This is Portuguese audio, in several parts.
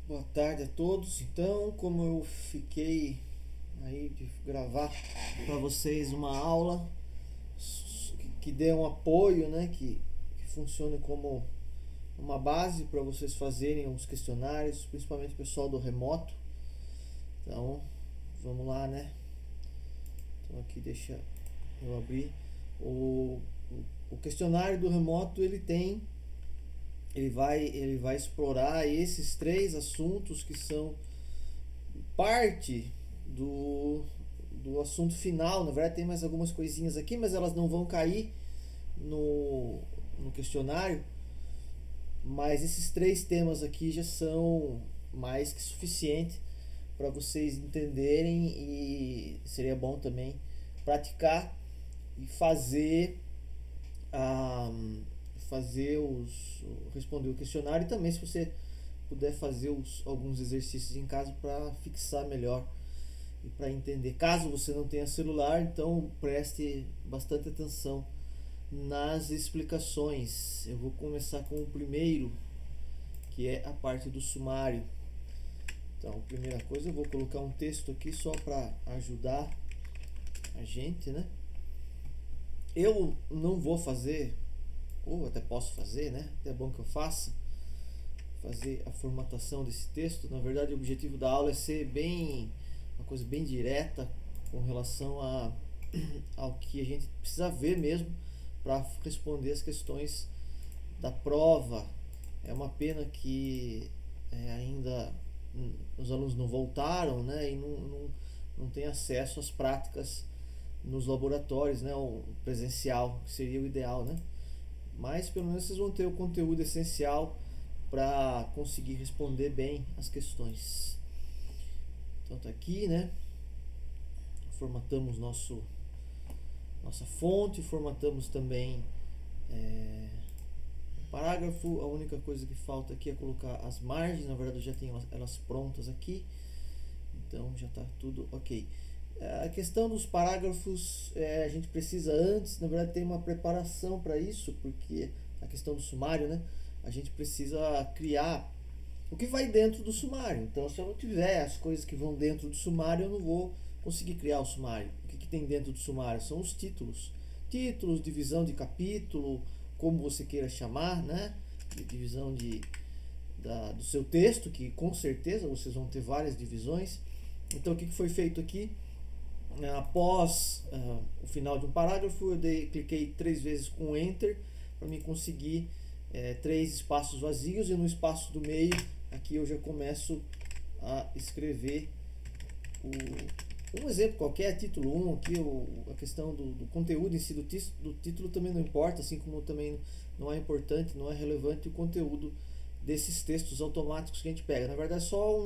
Boa tarde a todos. Então, como eu fiquei aí de gravar para vocês uma aula que dê um apoio, né, que funcione como uma base para vocês fazerem os questionários, principalmente o pessoal do remoto. Então, vamos lá, né? Então aqui deixa eu abrir o, o questionário do remoto. Ele vai explorar esses três assuntos que são parte do assunto final. Na verdade, tem mais algumas coisinhas aqui, mas elas não vão cair no questionário. Mas esses três temas aqui já são mais que suficiente para vocês entenderem, e seria bom também praticar e fazer responder o questionário, e também se você puder fazer alguns exercícios em casa para fixar melhor e para entender. Caso você não tenha celular, então preste bastante atenção nas explicações. Eu vou começar com o primeiro, que é a parte do sumário. Então, a primeira coisa, eu vou colocar um texto aqui só para ajudar a gente, né? Eu não vou fazer, ou até posso fazer, né? É bom que eu faça a formatação desse texto. Na verdade, o objetivo da aula é ser uma coisa bem direta com relação ao que a gente precisa ver mesmo para responder as questões da prova. É uma pena que ainda os alunos não voltaram, né, e não tem acesso às práticas nos laboratórios, né, o presencial, que seria o ideal, né? Mas pelo menos vocês vão ter o conteúdo essencial para conseguir responder bem as questões. Então tá aqui, né? Formatamos nossa fonte, formatamos também o parágrafo. A única coisa que falta aqui é colocar as margens. Na verdade eu já tenho elas prontas aqui, então já está tudo ok. A questão dos parágrafos, a gente precisa antes, na verdade tem uma preparação para isso, porque a questão do sumário, né, a gente precisa criar o que vai dentro do sumário. Então, se eu não tiver as coisas que vão dentro do sumário, eu não vou conseguir criar o sumário. O que tem dentro do sumário são os títulos, divisão de capítulo, como você queira chamar, né, divisão do seu texto, que com certeza vocês vão ter várias divisões. Então, o que foi feito aqui? Após o final de um parágrafo, eu cliquei 3 vezes com Enter para me conseguir 3 espaços vazios, e no espaço do meio aqui eu já começo a escrever um exemplo qualquer, título 1. Aqui a questão do conteúdo em si do título também não importa, assim como também não é importante, não é relevante o conteúdo desses textos automáticos que a gente pega. Na verdade é só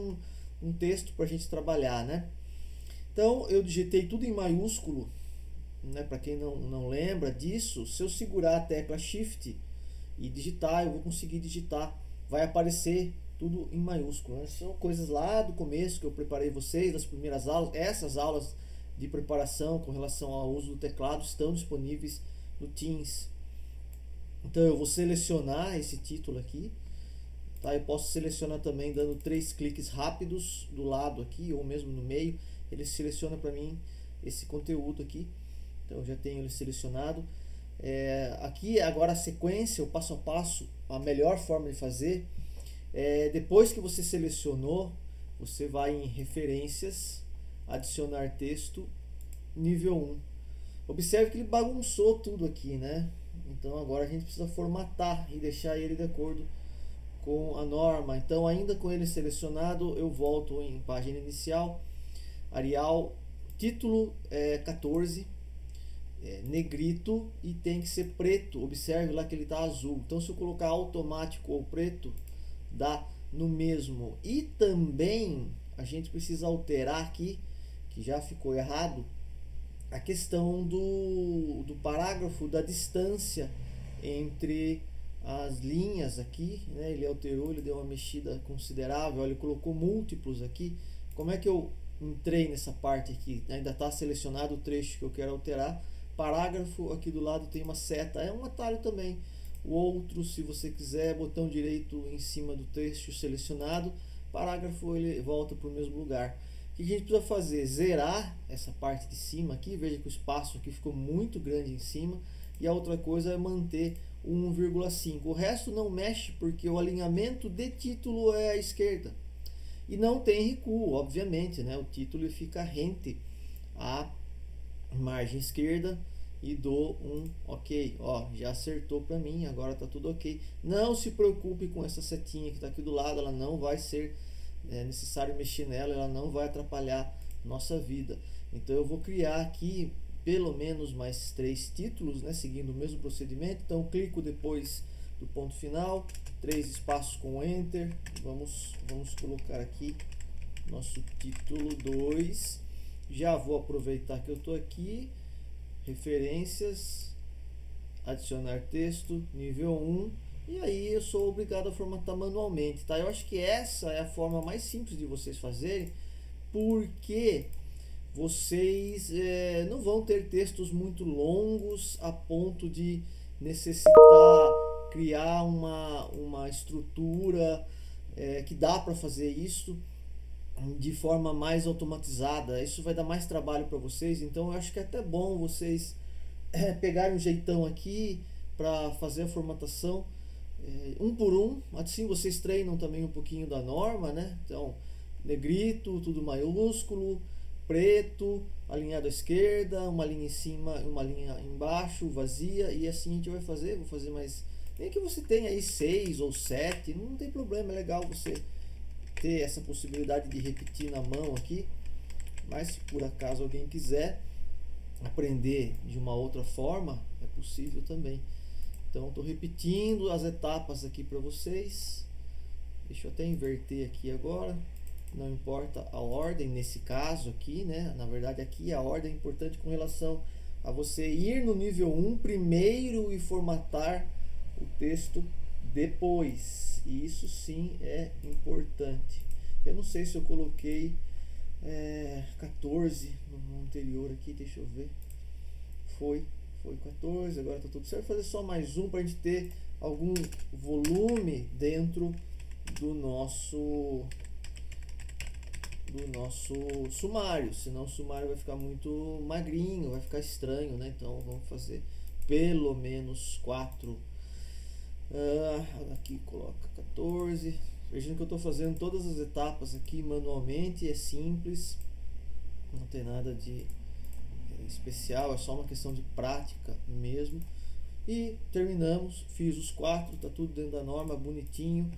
um texto para a gente trabalhar, né? Então eu digitei tudo em maiúsculo, né? Para quem não lembra disso, se eu segurar a tecla Shift e digitar, eu vou conseguir digitar, vai aparecer tudo em maiúsculo, né? São coisas lá do começo que eu preparei vocês, das primeiras aulas. Essas aulas de preparação com relação ao uso do teclado estão disponíveis no Teams. Então eu vou selecionar esse título aqui, tá? Eu posso selecionar também dando 3 cliques rápidos do lado aqui, ou mesmo no meio. Ele seleciona para mim esse conteúdo aqui. Então eu já tenho ele selecionado. Aqui agora a sequência, o passo a passo, a melhor forma de fazer depois que você selecionou, você vai em referências, adicionar texto, nível 1. Observe que ele bagunçou tudo aqui, né? Então agora a gente precisa formatar e deixar ele de acordo com a norma. Então, ainda com ele selecionado, eu volto em página inicial, Arial, título 14, negrito, e tem que ser preto. Observe lá que ele está azul. Então, se eu colocar automático ou preto, dá no mesmo. E também a gente precisa alterar aqui, que já ficou errado, a questão do parágrafo, da distância entre as linhas aqui, né? Ele alterou, ele deu uma mexida considerável. Olha, ele colocou múltiplos aqui. Como é que eu entrei nessa parte aqui? Ainda está selecionado o trecho que eu quero alterar. Parágrafo, aqui do lado tem uma seta, é um atalho também. O outro, se você quiser, botão direito em cima do trecho selecionado, parágrafo ele volta para o mesmo lugar. O que a gente precisa fazer? Zerar essa parte de cima aqui. Veja que o espaço aqui ficou muito grande em cima. E a outra coisa é manter o 1,5. O resto não mexe porque o alinhamento de título é à esquerda. E não tem recuo, obviamente, né? O título fica rente à margem esquerda e dou um ok. Ó, já acertou para mim, agora tá tudo ok. Não se preocupe com essa setinha que está aqui do lado, ela não vai ser necessário mexer nela, ela não vai atrapalhar nossa vida. Então eu vou criar aqui pelo menos mais 3 títulos, né, seguindo o mesmo procedimento. Então clico depois do ponto final, 3 espaços com Enter. Vamos colocar aqui nosso título 2. Já vou aproveitar que eu estou aqui, referências, adicionar texto, nível 1, e aí eu sou obrigado a formatar manualmente, tá? Eu acho que essa é a forma mais simples de vocês fazerem, porque vocês não vão ter textos muito longos a ponto de necessitar criar uma estrutura que dá para fazer isso de forma mais automatizada. Isso vai dar mais trabalho para vocês, então eu acho que é até bom vocês pegarem um jeitão aqui para fazer a formatação um por um. Assim vocês treinam também um pouquinho da norma, né? Então, negrito, tudo maiúsculo, preto, alinhado à esquerda, uma linha em cima, uma linha embaixo, vazia, e assim a gente vai fazer. Vou fazer mais, nem que você tenha aí 6 ou 7, não tem problema, é legal você ter essa possibilidade de repetir na mão aqui, mas se por acaso alguém quiser aprender de uma outra forma, é possível também. Então estou repetindo as etapas aqui para vocês. Deixa eu até inverter aqui agora, não importa a ordem nesse caso aqui, né? Na verdade aqui a ordem é importante com relação a você ir no nível 1 primeiro e formatar o texto depois. E isso sim é importante. Eu não sei se eu coloquei 14 no anterior aqui, deixa eu ver. Foi 14, agora tá tudo certo. Vou fazer só mais um para a gente ter algum volume dentro do nosso sumário, senão o sumário vai ficar muito magrinho, vai ficar estranho, né? Então vamos fazer pelo menos 4. Aqui coloca 14. Vejam que eu estou fazendo todas as etapas aqui manualmente, é simples, não tem nada de especial, é só uma questão de prática mesmo. E terminamos, fiz os 4, tá tudo dentro da norma, bonitinho.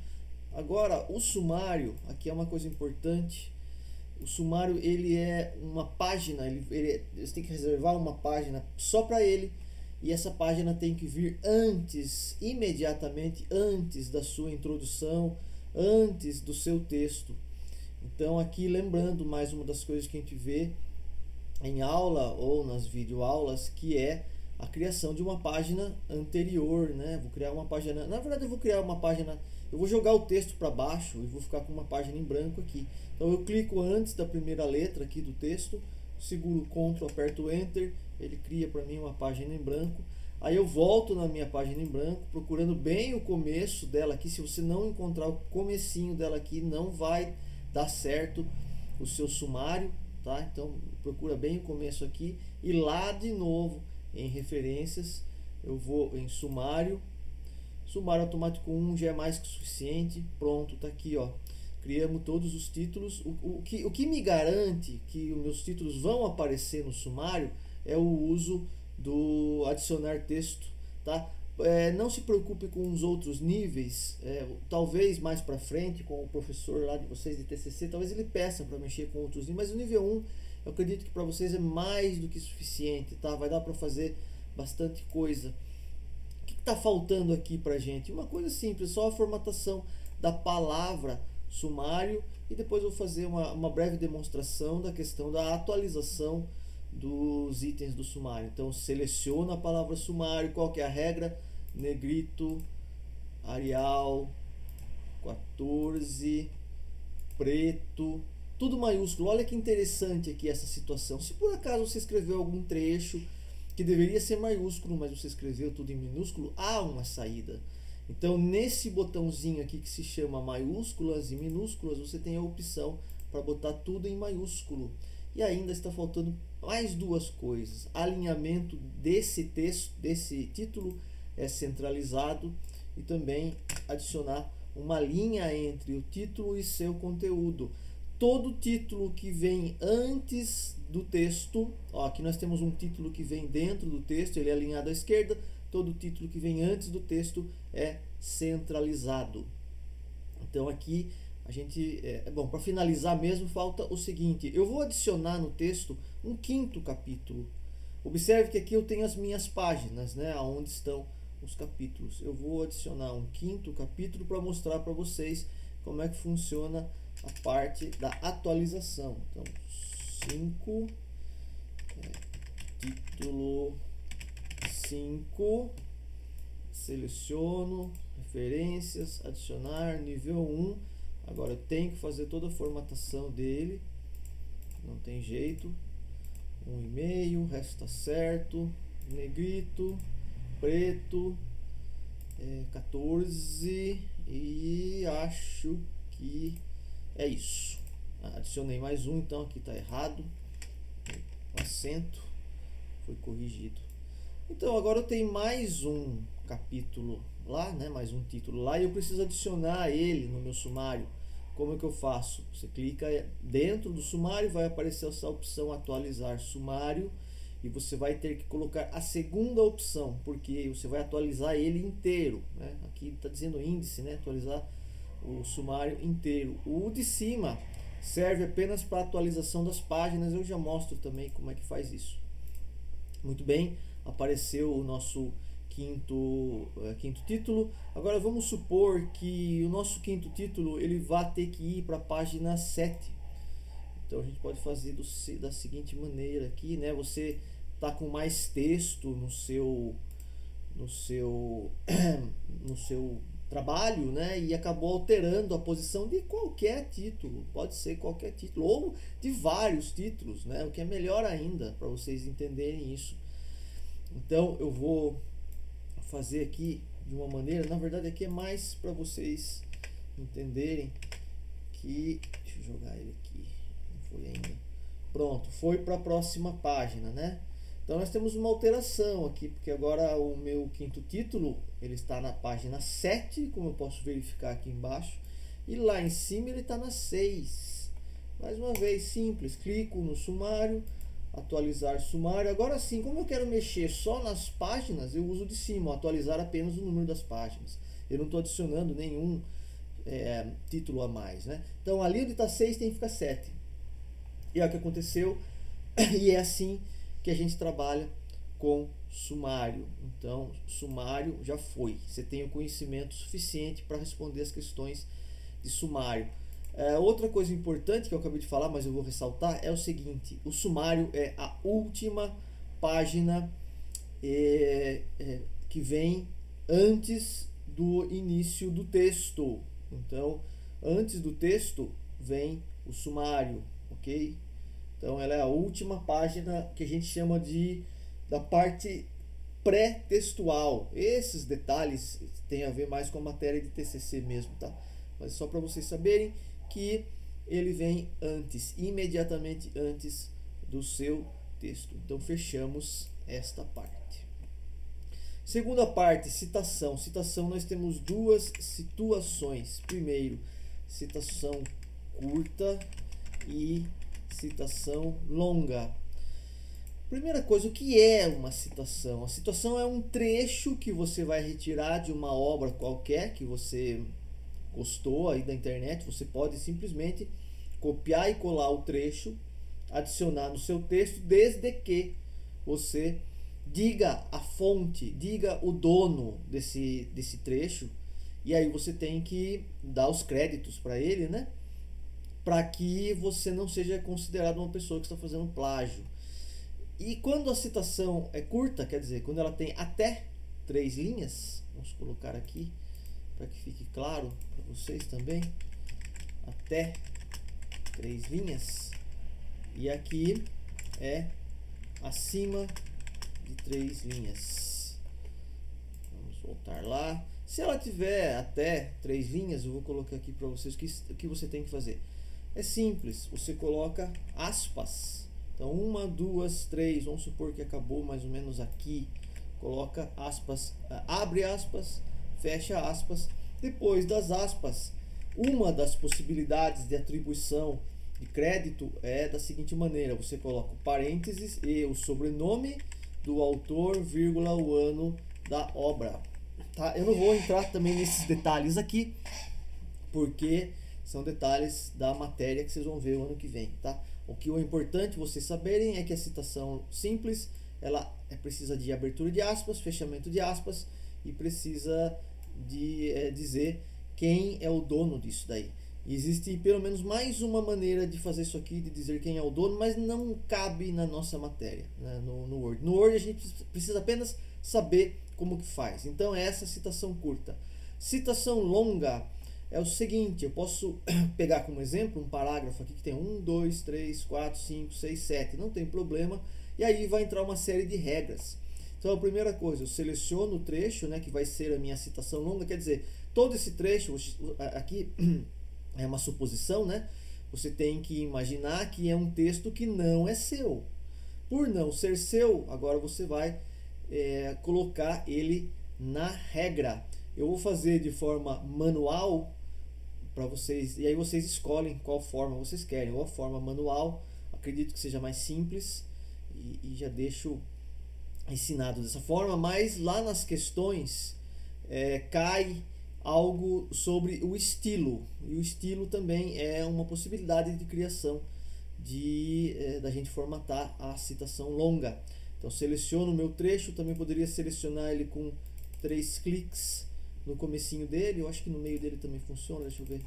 Agora o sumário, aqui é uma coisa importante. O sumário ele é uma página, você tem que reservar uma página só para ele, e essa página tem que vir antes, imediatamente antes da sua introdução, antes do seu texto. Então aqui lembrando mais uma das coisas que a gente vê em aula ou nas videoaulas, que é a criação de uma página anterior, né? Vou criar uma página, na verdade eu vou criar uma página, eu vou jogar o texto para baixo e vou ficar com uma página em branco aqui. Então eu clico antes da primeira letra aqui do texto, seguro o Ctrl, aperto Enter, ele cria para mim uma página em branco. Aí eu volto na minha página em branco, procurando bem o começo dela aqui. Se você não encontrar o comecinho dela aqui, não vai dar certo o seu sumário, tá? Então procura bem o começo aqui, e lá de novo em referências eu vou em sumário automático 1 já é mais que suficiente. Pronto, tá aqui, ó, criamos todos os títulos. O que me garante que os meus títulos vão aparecer no sumário é o uso do adicionar texto, tá? Não se preocupe com os outros níveis, talvez mais para frente com o professor lá de vocês de TCC, talvez ele peça para mexer com outros níveis, mas o nível 1 eu acredito que para vocês é mais do que suficiente, tá? Vai dar para fazer bastante coisa. O que está faltando aqui para gente? Uma coisa simples, só a formatação da palavra sumário, e depois eu vou fazer uma breve demonstração da questão da atualização dos itens do sumário. Então seleciona a palavra sumário, qual que é a regra? Negrito, Arial, 14, preto, tudo maiúsculo. Olha que interessante aqui essa situação. Se por acaso você escreveu algum trecho que deveria ser maiúsculo, mas você escreveu tudo em minúsculo, há uma saída. Então, nesse botãozinho aqui que se chama maiúsculas e minúsculas, você tem a opção para botar tudo em maiúsculo. E ainda está faltando mais duas coisas. Alinhamento desse texto, desse título é centralizado, e também adicionar uma linha entre o título e seu conteúdo. Todo título que vem antes do texto, ó, aqui nós temos um título que vem dentro do texto, ele é alinhado à esquerda. Todo título que vem antes do texto é centralizado. Então aqui a gente, bom, para finalizar mesmo, falta o seguinte: eu vou adicionar no texto um quinto capítulo. Observe que aqui eu tenho as minhas páginas, né, onde estão os capítulos. Eu vou adicionar um quinto capítulo para mostrar para vocês como é que funciona a parte da atualização. Então, 5, título 5, seleciono, referências, adicionar, nível 1. Agora eu tenho que fazer toda a formatação dele, não tem jeito. 1,5, o resto está certo, negrito, preto, 14, e acho que é isso. Adicionei mais um, então aqui está errado, o acento foi corrigido. Então agora eu tenho mais um capítulo lá, né, mais um título lá, e eu preciso adicionar ele no meu sumário. Como é que eu faço? Você clica dentro do sumário, vai aparecer essa opção atualizar sumário, e você vai ter que colocar a segunda opção, porque você vai atualizar ele inteiro, né? Aqui está dizendo índice, né? Atualizar o sumário inteiro. O de cima serve apenas para atualização das páginas. Eu já mostro também como é que faz isso. Muito bem, apareceu o nosso quinto título. Agora vamos supor que o nosso quinto título ele vai ter que ir para a página 7. Então a gente pode fazer da seguinte maneira aqui, né? Você tá com mais texto no seu trabalho, né? E acabou alterando a posição de qualquer título. Pode ser qualquer título ou de vários títulos, né? O que é melhor ainda para vocês entenderem isso. Então eu vou fazer aqui de uma maneira, na verdade aqui é mais para vocês entenderem que, deixa eu jogar ele aqui, não foi ainda, pronto, foi para a próxima página, né? Então nós temos uma alteração aqui, porque agora o meu quinto título ele está na página 7, como eu posso verificar aqui embaixo, e lá em cima ele está na 6. Mais uma vez, simples, clico no sumário, atualizar sumário. Agora sim, como eu quero mexer só nas páginas, eu uso de cima, atualizar apenas o número das páginas. Eu não estou adicionando nenhum título a mais, né? Então ali onde está 6 tem que ficar 7. E é o que aconteceu, e é assim que a gente trabalha com sumário. Então, sumário já foi. Você tem o conhecimento suficiente para responder as questões de sumário. Outra coisa importante que eu acabei de falar, mas eu vou ressaltar, é o seguinte: o sumário é a última página que vem antes do início do texto. Então, antes do texto vem o sumário, ok? Então, ela é a última página que a gente chama da parte pré-textual. Esses detalhes têm a ver mais com a matéria de TCC mesmo, tá? Mas só para vocês saberem que ele vem antes, imediatamente antes do seu texto. Então fechamos esta parte. Segunda parte, citação. Citação, nós temos duas situações. Primeiro, citação curta e citação longa. Primeira coisa, o que é uma citação? A citação é um trecho que você vai retirar de uma obra qualquer que você gostou aí da internet. Você pode simplesmente copiar e colar o trecho, adicionar no seu texto, desde que você diga a fonte, diga o dono desse trecho, e aí você tem que dar os créditos para ele, né? Para que você não seja considerado uma pessoa que está fazendo plágio. E quando a citação é curta, quer dizer, quando ela tem até 3 linhas, vamos colocar aqui para que fique claro para vocês também, até 3 linhas, e aqui é acima de 3 linhas. Vamos voltar lá. Se ela tiver até 3 linhas, eu vou colocar aqui para vocês o que você tem que fazer. É simples, você coloca aspas. Então, 1, 2, 3, vamos supor que acabou mais ou menos aqui. Coloca aspas, abre aspas, fecha aspas. Depois das aspas, uma das possibilidades de atribuição de crédito é da seguinte maneira: você coloca o parênteses e o sobrenome do autor, vírgula, o ano da obra. Tá? Eu não vou entrar também nesses detalhes aqui, porque são detalhes da matéria que vocês vão ver o ano que vem, tá? O que é importante vocês saberem é que a citação simples, ela precisa de abertura de aspas, fechamento de aspas, e precisa de dizer quem é o dono disso daí. Existe pelo menos mais uma maneira de fazer isso aqui, de dizer quem é o dono, mas não cabe na nossa matéria, né, no Word. No Word a gente precisa apenas saber como que faz. Então é essa citação curta. Citação longa é o seguinte: eu posso pegar como exemplo um parágrafo aqui que tem 1, 2, 3, 4, 5, 6, 7, não tem problema, e aí vai entrar uma série de regras. Então a primeira coisa, eu seleciono o trecho, né, que vai ser a minha citação longa, quer dizer, todo esse trecho aqui é uma suposição, né? Você tem que imaginar que é um texto que não é seu. Por não ser seu, agora você vai colocar ele na regra. Eu vou fazer de forma manual para vocês, e aí vocês escolhem qual forma vocês querem, ou a forma manual, acredito que seja mais simples, e já deixo ensinado dessa forma, mas lá nas questões cai algo sobre o estilo, e o estilo também é uma possibilidade de criação da gente formatar a citação longa. Então seleciono o meu trecho, também poderia selecionar ele com 3 cliques no comecinho dele, eu acho que no meio dele também funciona, deixa eu ver,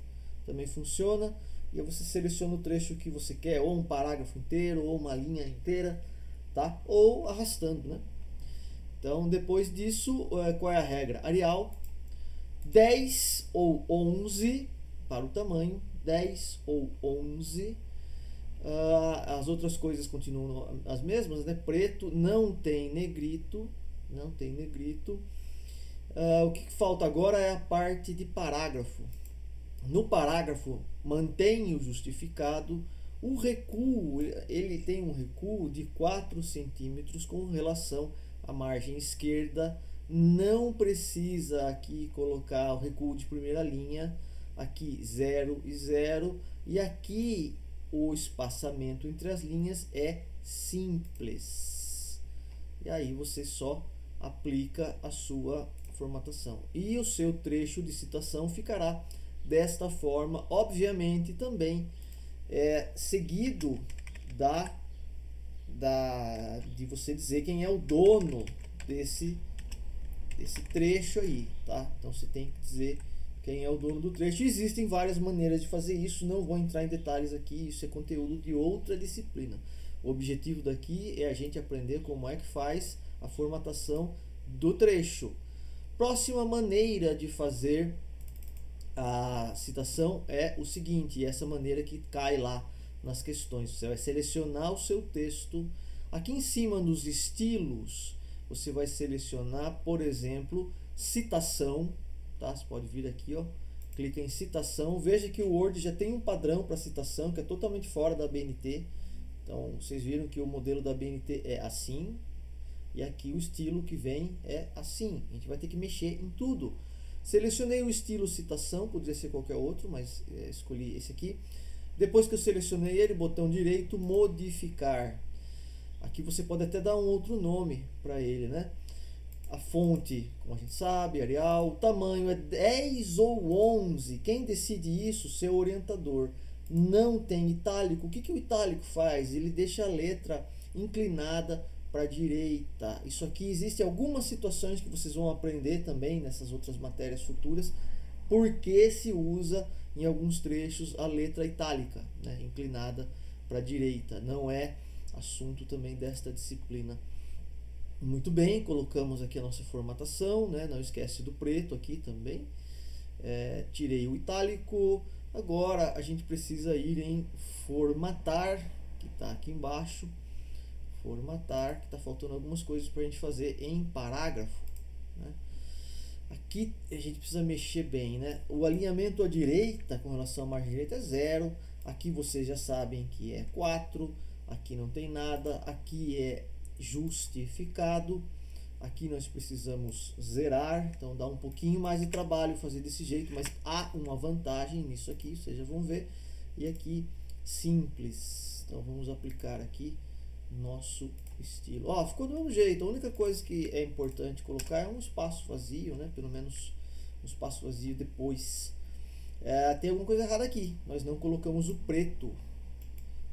também funciona, e aí você seleciona o trecho que você quer, ou um parágrafo inteiro, ou uma linha inteira, tá? Ou arrastando, né? Então depois disso, qual é a regra? Arial 10 ou 11 para o tamanho, 10 ou 11. As outras coisas continuam as mesmas, né? Preto, não tem negrito, não tem negrito. O que falta agora é a parte de parágrafo. No parágrafo, mantém o justificado. O recuo, ele tem um recuo de 4 centímetros com relação à margem esquerda. Não precisa aqui colocar o recuo de primeira linha. Aqui 0 e 0. E aqui o espaçamento entre as linhas é simples. E aí você só aplica a sua formatação. E o seu trecho de citação ficará desta forma, obviamente também seguido de você dizer quem é o dono desse trecho aí, tá? Então você tem que dizer quem é o dono do trecho. Existem várias maneiras de fazer isso, não vou entrar em detalhes aqui, isso é conteúdo de outra disciplina. O objetivo daqui é a gente aprender como é que faz a formatação do trecho. Próxima maneira de fazer a citação é o seguinte, essa maneira que cai lá nas questões. Você vai selecionar o seu texto. Aqui em cima nos estilos, você vai selecionar, por exemplo, citação. Tá? Você pode vir aqui, ó, clica em citação. Veja que o Word já tem um padrão para citação, que é totalmente fora da BNT. Então, vocês viram que o modelo da BNT é assim. E aqui o estilo que vem é assim. A gente vai ter que mexer em tudo. Selecionei o estilo citação, poderia ser qualquer outro, mas escolhi esse aqui. Depois que eu selecionei ele, botão direito, modificar. Aqui você pode até dar um outro nome para ele, né? A fonte, como a gente sabe, Arial. O tamanho é 10 ou 11. Quem decide isso? Seu orientador. Não tem itálico. O que o itálico faz? Ele deixa a letra inclinada para a direita. Isso aqui existe algumas situações que vocês vão aprender também nessas outras matérias futuras, porque se usa em alguns trechos a letra itálica, né, inclinada para a direita. Não é assunto também desta disciplina. Muito bem, colocamos aqui a nossa formatação, né, não esquece do preto aqui também. Tirei o itálico. Agora a gente precisa ir em formatar, que está aqui embaixo. Formatar, que está faltando algumas coisas para a gente fazer em parágrafo, né? Aqui a gente precisa mexer bem, né? O alinhamento à direita com relação à margem direita é 0. Aqui vocês já sabem que é 4. Aqui não tem nada. Aqui é justificado. Aqui nós precisamos zerar, então dá um pouquinho mais de trabalho fazer desse jeito, mas há uma vantagem nisso aqui, vocês já vão ver. E aqui, simples. Então vamos aplicar aqui nosso estilo. Ó, ficou do mesmo jeito. A única coisa que é importante colocar é um espaço vazio, né? Pelo menos um espaço vazio depois. Tem alguma coisa errada aqui. Nós não colocamos o preto.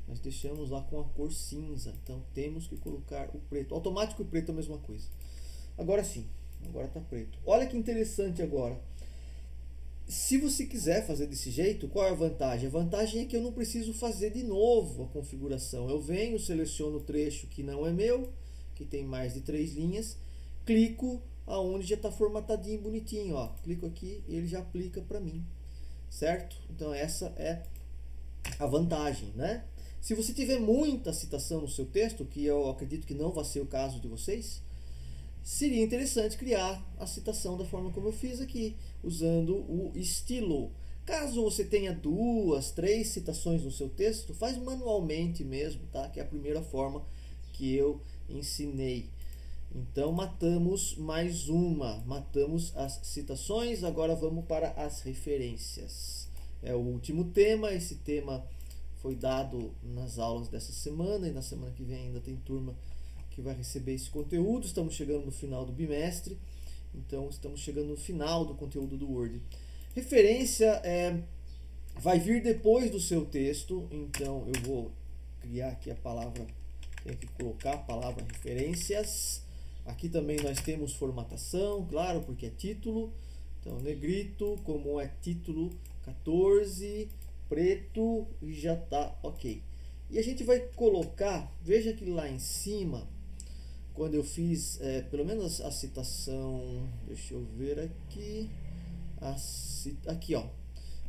Nós deixamos lá com a cor cinza. Então temos que colocar o preto. Automático e preto é a mesma coisa. Agora sim. Agora está preto. Olha que interessante agora. Se você quiser fazer desse jeito, qual é a vantagem? A vantagem é que eu não preciso fazer de novo a configuração. Eu venho, seleciono o trecho que não é meu, que tem mais de 3 linhas, clico aonde já está formatadinho, bonitinho, ó. Clico aqui e ele já aplica para mim, certo? Então essa é a vantagem, né? Se você tiver muita citação no seu texto, que eu acredito que não vai ser o caso de vocês, seria interessante criar a citação da forma como eu fiz aqui, usando o estilo. Caso você tenha 2, 3 citações no seu texto, faz manualmente mesmo, tá? Que é a primeira forma que eu ensinei. Então matamos mais uma, matamos as citações, agora vamos para as referências. É o último tema, esse tema foi dado nas aulas dessa semana e na semana que vem ainda tem turma que vai receber esse conteúdo. Estamos chegando no final do bimestre, então estamos chegando no final do conteúdo do Word. Referência vai vir depois do seu texto, então eu vou criar aqui a palavra, tenho que colocar a palavra referências. Aqui também nós temos formatação, claro, porque é título. Então negrito, como é título 14, preto, e já está ok. E a gente vai colocar, veja que lá em cima, quando eu fiz, pelo menos a citação, deixa eu ver aqui, aqui ó,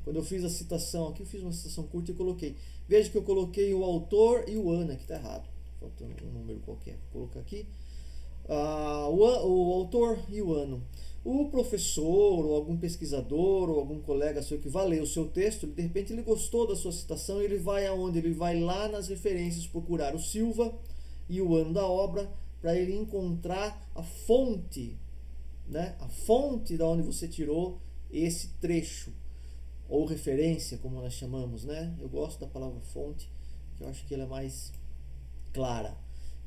quando eu fiz a citação aqui, eu fiz uma citação curta e coloquei, veja que eu coloquei o autor e o ano, aqui está errado, faltando um número qualquer, vou colocar aqui, o autor e o ano. O professor, ou algum pesquisador, ou algum colega seu que vai ler o seu texto, de repente ele gostou da sua citação, ele vai aonde? Ele vai lá nas referências procurar o Silva e o ano da obra, para ele encontrar a fonte, né? A fonte da onde você tirou esse trecho, ou referência, como nós chamamos, né? Eu gosto da palavra fonte, que eu acho que ela é mais clara.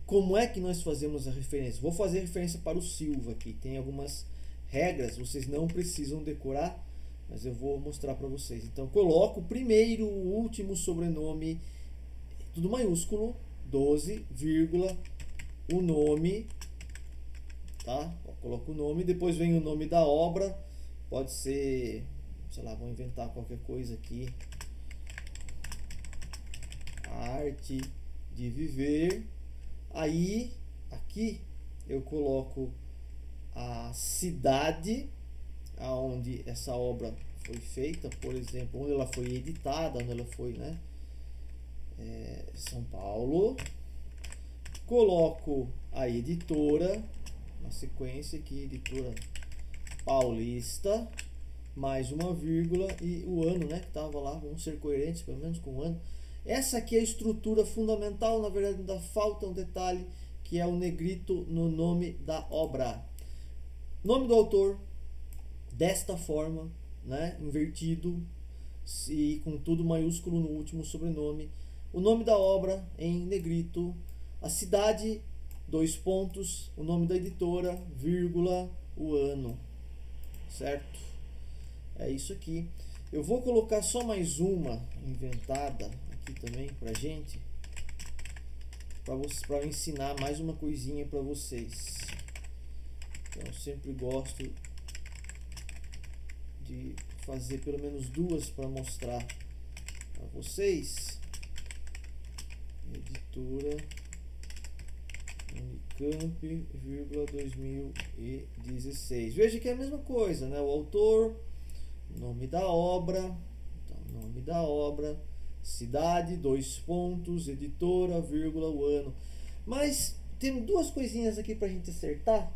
Como é que nós fazemos a referência? Vou fazer referência para o Silva aqui, tem algumas regras, vocês não precisam decorar, mas eu vou mostrar para vocês. Então coloco o primeiro, o último sobrenome, tudo maiúsculo, 12, vírgula, o nome, tá? Coloco o nome, depois vem o nome da obra, pode ser, sei lá, vou inventar qualquer coisa aqui, a arte de viver. Aí aqui eu coloco a cidade aonde essa obra foi feita, por exemplo, onde ela foi editada, onde ela foi, né? São Paulo. Coloco a editora, na sequência aqui, editora Paulista, mais uma vírgula e o ano, né, que estava lá, vamos ser coerentes pelo menos com o ano. Essa aqui é a estrutura fundamental, na verdade ainda falta um detalhe, que é o negrito no nome da obra. Nome do autor, desta forma, né, invertido, e com tudo maiúsculo no último sobrenome. O nome da obra em negrito, a cidade, 2 pontos, o nome da editora, vírgula, o ano, certo? É isso aqui. Eu vou colocar só mais uma inventada aqui também pra gente, para ensinar mais uma coisinha para vocês. Então, eu sempre gosto de fazer pelo menos 2 para mostrar para vocês. Editora Unicamp, 2016. Veja que é a mesma coisa, né? O autor, nome da obra, então, nome da obra, cidade, 2 pontos, editora, vírgula, o ano. Mas tem 2 coisinhas aqui para a gente acertar,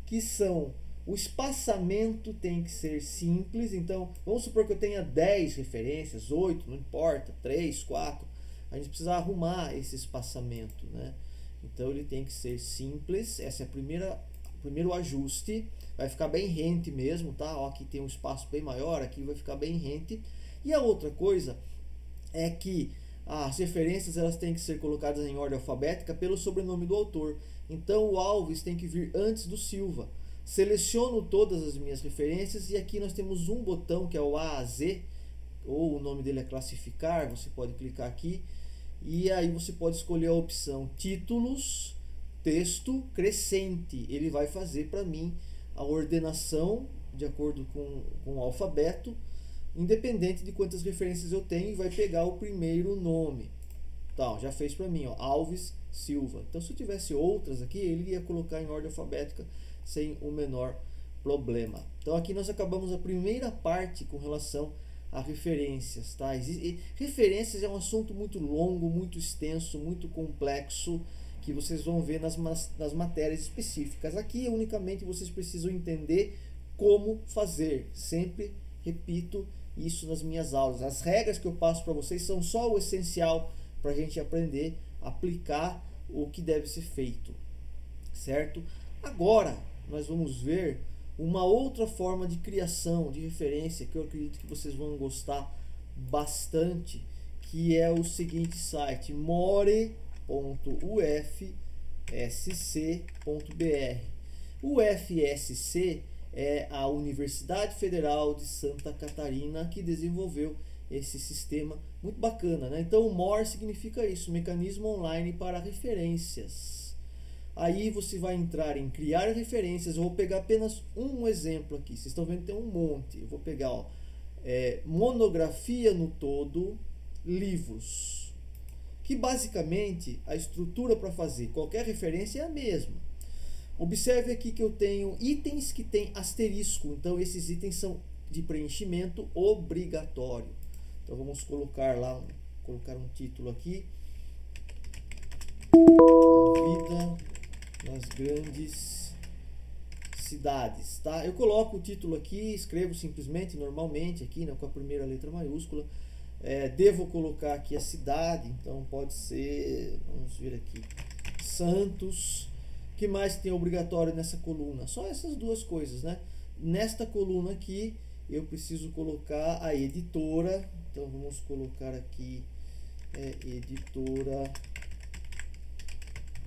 que são O espaçamento tem que ser simples. Então, vamos supor que eu tenha 10 referências, 8, não importa, 3, 4. A gente precisa arrumar esse espaçamento, né? Então, ele tem que ser simples. Essa é o primeiro ajuste. Vai ficar bem rente mesmo, tá? Ó, aqui tem um espaço bem maior, aqui vai ficar bem rente. E a outra coisa é que as referências elas têm que ser colocadas em ordem alfabética pelo sobrenome do autor. Então, o Alves tem que vir antes do Silva. Seleciono todas as minhas referências e aqui nós temos um botão que é o A a Z, ou o nome dele é classificar. Você pode clicar aqui e aí você pode escolher a opção títulos, texto crescente. Ele vai fazer para mim a ordenação de acordo com o alfabeto, independente de quantas referências eu tenho, e vai pegar o primeiro nome. Então, já fez para mim, ó, Alves Silva. Então, se eu tivesse outras aqui, ele ia colocar em ordem alfabética sem o menor problema. Então, aqui nós acabamos a primeira parte com relação a referências, tá? Referências é um assunto muito longo, muito extenso, muito complexo, que vocês vão ver nas matérias específicas. Aqui, unicamente, vocês precisam entender como fazer. Sempre repito isso nas minhas aulas. As regras que eu passo para vocês são só o essencial para a gente aprender a aplicar o que deve ser feito, certo? Agora, nós vamos ver uma outra forma de criação de referência que eu acredito que vocês vão gostar bastante, que é o seguinte site, more.ufsc.br. O UFSC é a Universidade Federal de Santa Catarina que desenvolveu esse sistema muito bacana, né? Então, o MORE significa isso, mecanismo online para referências. Aí você vai entrar em criar referências. Eu vou pegar apenas um exemplo aqui. Vocês estão vendo que tem um monte. Eu vou pegar, ó, monografia no todo, livros. Que basicamente a estrutura para fazer qualquer referência é a mesma. Observe aqui que eu tenho itens que tem asterisco. Então, esses itens são de preenchimento obrigatório. Então, vamos colocar lá, colocar um título aqui. Vida nas grandes cidades, tá? Eu coloco o título aqui, escrevo simplesmente, normalmente aqui, né, com a primeira letra maiúscula. Devo colocar aqui a cidade, então pode ser, vamos ver aqui, Santos. O que mais tem obrigatório nessa coluna? Só essas duas coisas, né? Nesta coluna aqui, eu preciso colocar a editora. Então, vamos colocar aqui, editora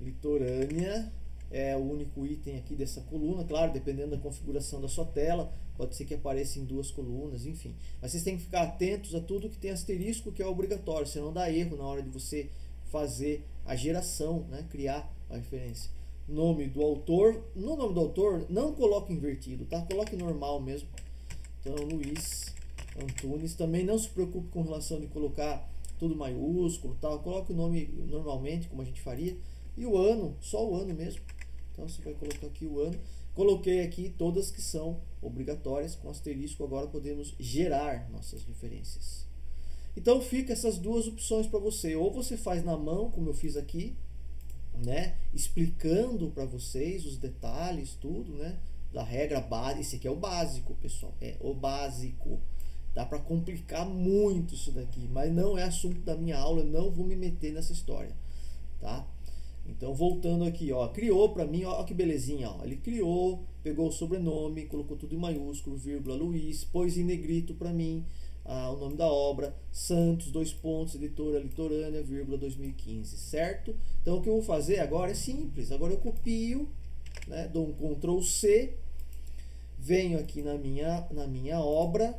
litorânea. É o único item aqui dessa coluna. Claro, dependendo da configuração da sua tela, pode ser que apareça em duas colunas, enfim. Mas vocês têm que ficar atentos a tudo que tem asterisco, que é obrigatório, senão dá erro na hora de você fazer a geração, né? Criar a referência. Nome do autor. No nome do autor, não coloque invertido, tá? Coloque normal mesmo. Então, Luiz Antunes. Também não se preocupe com relação de colocar tudo maiúsculo, tal. Coloque o nome normalmente, como a gente faria. E o ano, só o ano mesmo. Então, você vai colocar aqui o ano. Coloquei aqui todas que são obrigatórias com asterisco. Agora podemos gerar nossas referências. Então, fica essas duas opções para você. Ou você faz na mão, como eu fiz aqui, né, explicando para vocês os detalhes, tudo, né, da regra básica. Esse aqui é o básico, pessoal, é o básico. Dá para complicar muito isso daqui, mas não é assunto da minha aula, eu não vou me meter nessa história, tá? Então, voltando aqui, ó, criou para mim, ó que belezinha, ó, ele criou, pegou o sobrenome, colocou tudo em maiúsculo, vírgula, Luiz, pôs em negrito para mim, o nome da obra, Santos, 2 pontos, editora litorânea, vírgula, 2015, certo? Então, o que eu vou fazer agora é simples. Agora eu copio, né, dou um Ctrl C, venho aqui na minha obra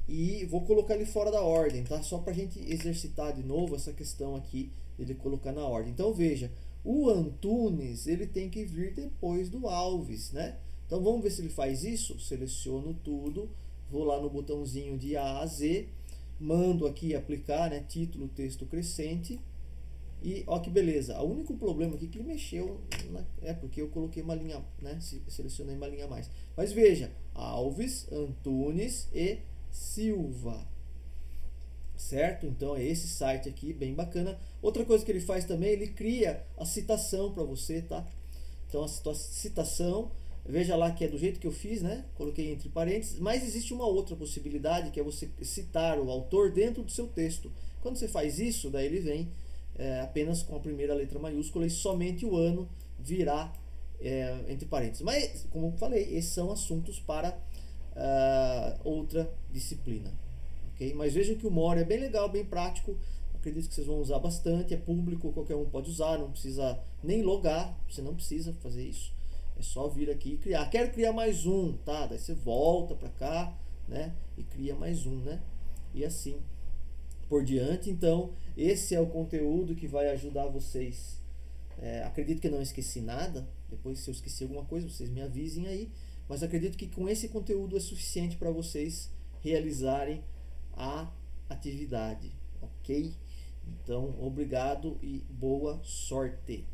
e vou colocar ele fora da ordem, tá? Só para a gente exercitar de novo essa questão aqui, ele colocar na ordem. Então, veja, o Antunes, ele tem que vir depois do Alves, né? Então, vamos ver se ele faz isso. Seleciono tudo. Vou lá no botãozinho de A a Z, mando aqui aplicar, né, título, texto crescente, e ó que beleza. O único problema aqui é que ele mexeu, porque eu coloquei uma linha, né, selecionei uma linha a mais. Mas veja, Alves, Antunes e Silva, certo? Então é esse site aqui, bem bacana. Outra coisa que ele faz também, ele cria a citação para você, tá? Então a citação Veja lá que é do jeito que eu fiz, né? Coloquei entre parênteses, mas existe uma outra possibilidade, que é você citar o autor dentro do seu texto. Quando você faz isso, daí ele vem apenas com a primeira letra maiúscula e somente o ano virá entre parênteses. Mas, como eu falei, esses são assuntos para outra disciplina. Okay? Mas vejam que o More é bem legal, bem prático. Acredito que vocês vão usar bastante. É público, qualquer um pode usar. Não precisa nem logar. Você não precisa fazer isso. É só vir aqui e criar. Quero criar mais um, tá? Daí você volta para cá, né? E cria mais um, né? E assim por diante. Então, esse é o conteúdo que vai ajudar vocês. Acredito que não esqueci nada. Depois, se eu esqueci alguma coisa, vocês me avisem aí. Mas acredito que com esse conteúdo é suficiente para vocês realizarem a atividade, ok? Então, obrigado e boa sorte!